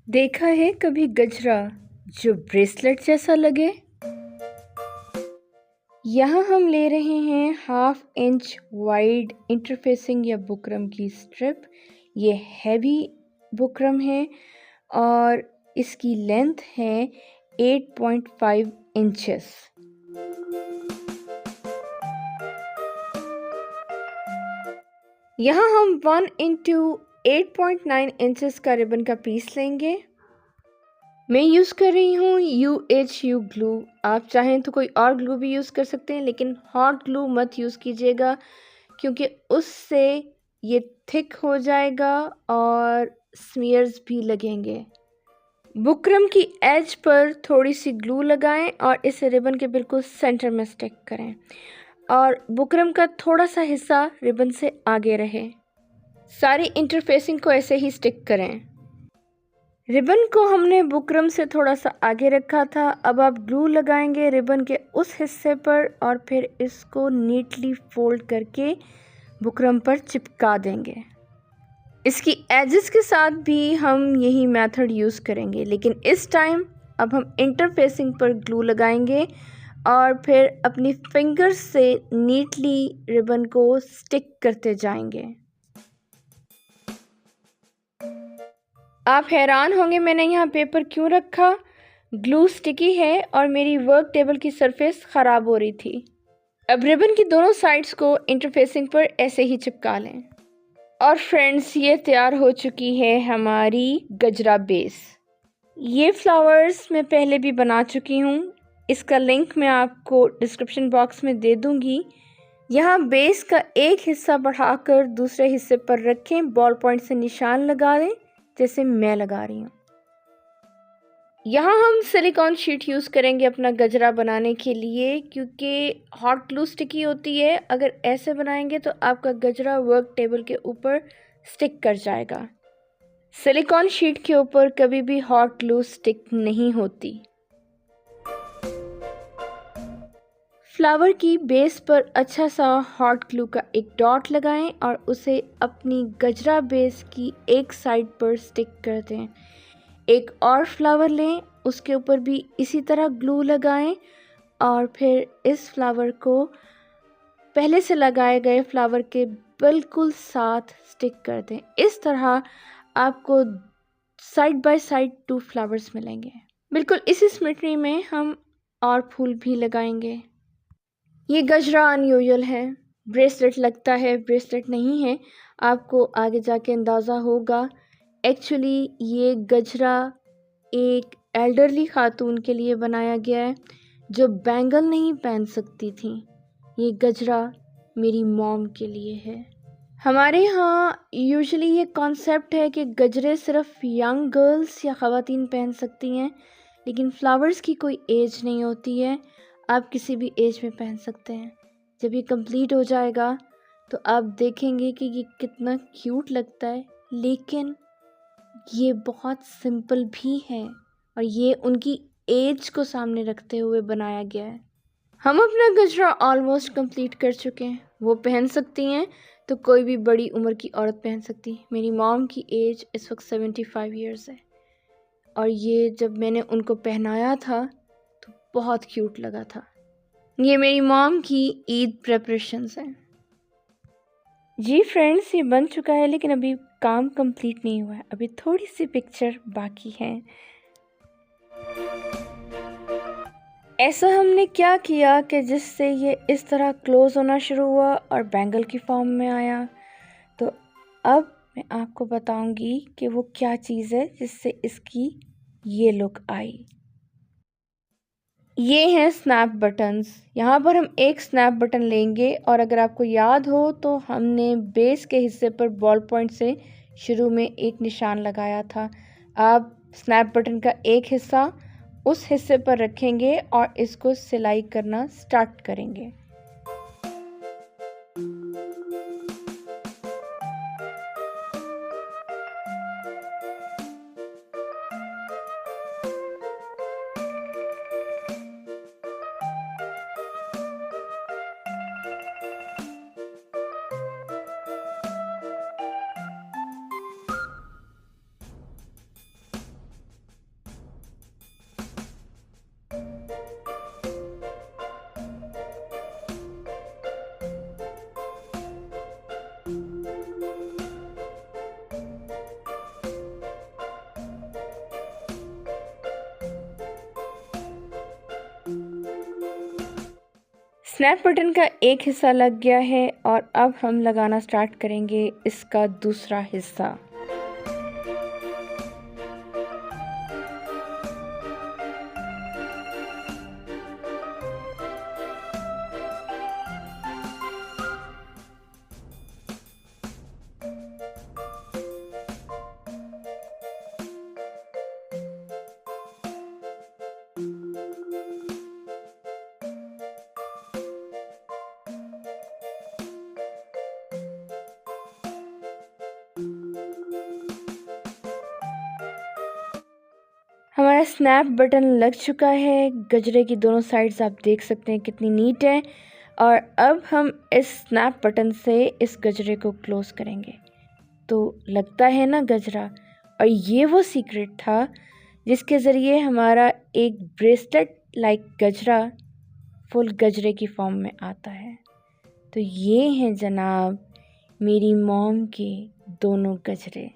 देखा है कभी गजरा जो ब्रेसलेट जैसा लगे? यहाँ हम ले रहे हैं 1/2 इंच वाइड इंटरफेसिंग या बुकरम की स्ट्रिप। ये हैवी बुकरम है और इसकी लेंथ है 8.5 इंचेस। यहाँ हम 1 इंटू 8.9 इंचेस का रिबन का पीस लेंगे। मैं यूज़ कर रही हूँ UHU ग्लू। आप चाहें तो कोई और ग्लू भी यूज़ कर सकते हैं, लेकिन हॉट ग्लू मत यूज़ कीजिएगा क्योंकि उससे ये थिक हो जाएगा और स्मीयर्स भी लगेंगे। बुकरम की एज पर थोड़ी सी ग्लू लगाएं और इसे रिबन के बिल्कुल सेंटर में स्टिक करें और बुकरम का थोड़ा सा हिस्सा रिबन से आगे रहे। सारी इंटरफेसिंग को ऐसे ही स्टिक करें। रिबन को हमने बुकरम से थोड़ा सा आगे रखा था। अब आप ग्लू लगाएंगे रिबन के उस हिस्से पर और फिर इसको नीटली फोल्ड करके बुकरम पर चिपका देंगे। इसकी एजेस के साथ भी हम यही मेथड यूज़ करेंगे, लेकिन इस टाइम अब हम इंटरफेसिंग पर ग्लू लगाएंगे और फिर अपनी फिंगर्स से नीटली रिबन को स्टिक करते जाएंगे। आप हैरान होंगे मैंने यहाँ पेपर क्यों रखा। ग्लू स्टिकी है और मेरी वर्क टेबल की सरफेस ख़राब हो रही थी। अब रिबन की दोनों साइड्स को इंटरफेसिंग पर ऐसे ही चिपका लें। और फ्रेंड्स, ये तैयार हो चुकी है हमारी गजरा बेस। ये फ्लावर्स मैं पहले भी बना चुकी हूँ। इसका लिंक मैं आपको डिस्क्रिप्शन बॉक्स में दे दूँगी। यहाँ बेस का एक हिस्सा बढ़ाकर दूसरे हिस्से पर रखें, बॉल पॉइंट से निशान लगा दें जैसे मैं लगा रही हूँ। यहाँ हम सिलिकॉन शीट यूज़ करेंगे अपना गजरा बनाने के लिए, क्योंकि हॉट ग्लू स्टिकी होती है। अगर ऐसे बनाएंगे तो आपका गजरा वर्क टेबल के ऊपर स्टिक कर जाएगा। सिलिकॉन शीट के ऊपर कभी भी हॉट ग्लू स्टिक नहीं होती। फ्लावर की बेस पर अच्छा सा हॉट ग्लू का एक डॉट लगाएं और उसे अपनी गजरा बेस की एक साइड पर स्टिक कर दें। एक और फ्लावर लें, उसके ऊपर भी इसी तरह ग्लू लगाएं और फिर इस फ्लावर को पहले से लगाए गए फ्लावर के बिल्कुल साथ स्टिक कर दें। इस तरह आपको साइड बाय साइड 2 फ्लावर्स मिलेंगे। बिल्कुल इसी सिमेट्री में हम और फूल भी लगाएंगे। ये गजरा अनयूजुअल है, ब्रेसलेट लगता है, ब्रेसलेट नहीं है। आपको आगे जाके अंदाज़ा होगा। एक्चुअली ये गजरा एक एल्डरली खातून के लिए बनाया गया है जो बैंगल नहीं पहन सकती थी। ये गजरा मेरी मॉम के लिए है। हमारे यहाँ यूजुअली ये कॉन्सेप्ट है कि गजरे सिर्फ यंग गर्ल्स या ख़वातीन पहन सकती हैं, लेकिन फ्लावर्स की कोई एज नहीं होती है। आप किसी भी एज में पहन सकते हैं। जब ये कंप्लीट हो जाएगा तो आप देखेंगे कि ये कितना क्यूट लगता है, लेकिन ये बहुत सिंपल भी है और ये उनकी एज को सामने रखते हुए बनाया गया है। हम अपना गजरा ऑलमोस्ट कंप्लीट कर चुके हैं। वो पहन सकती हैं तो कोई भी बड़ी उम्र की औरत पहन सकती है। मेरी मॉम की एज इस वक्त 75 ईयर्स है और ये जब मैंने उनको पहनाया था तो बहुत क्यूट लगा था। ये मेरी मॉम की ईद प्रेपरेशंस हैं। जी फ्रेंड्स, ये बन चुका है, लेकिन अभी काम कंप्लीट नहीं हुआ है। अभी थोड़ी सी पिक्चर बाकी है। ऐसा हमने क्या किया कि जिससे ये इस तरह क्लोज होना शुरू हुआ और बैंगल की फॉर्म में आया। तो अब मैं आपको बताऊंगी कि वो क्या चीज़ है जिससे इसकी ये लुक आई। ये हैं स्नैप बटन्स। यहाँ पर हम एक स्नैप बटन लेंगे और अगर आपको याद हो तो हमने बेस के हिस्से पर बॉल पॉइंट से शुरू में एक निशान लगाया था। आप स्नैप बटन का एक हिस्सा उस हिस्से पर रखेंगे और इसको सिलाई करना स्टार्ट करेंगे। स्नैप बटन का एक हिस्सा लग गया है और अब हम लगाना स्टार्ट करेंगे इसका दूसरा हिस्सा। हमारा स्नैप बटन लग चुका है। गजरे की दोनों साइड्स आप देख सकते हैं कितनी नीट है। और अब हम इस स्नैप बटन से इस गजरे को क्लोज करेंगे तो लगता है ना गजरा। और ये वो सीक्रेट था जिसके ज़रिए हमारा एक ब्रेसलेट लाइक गजरा फुल गजरे की फॉर्म में आता है। तो ये हैं जनाब मेरी मॉम के दोनों गजरे।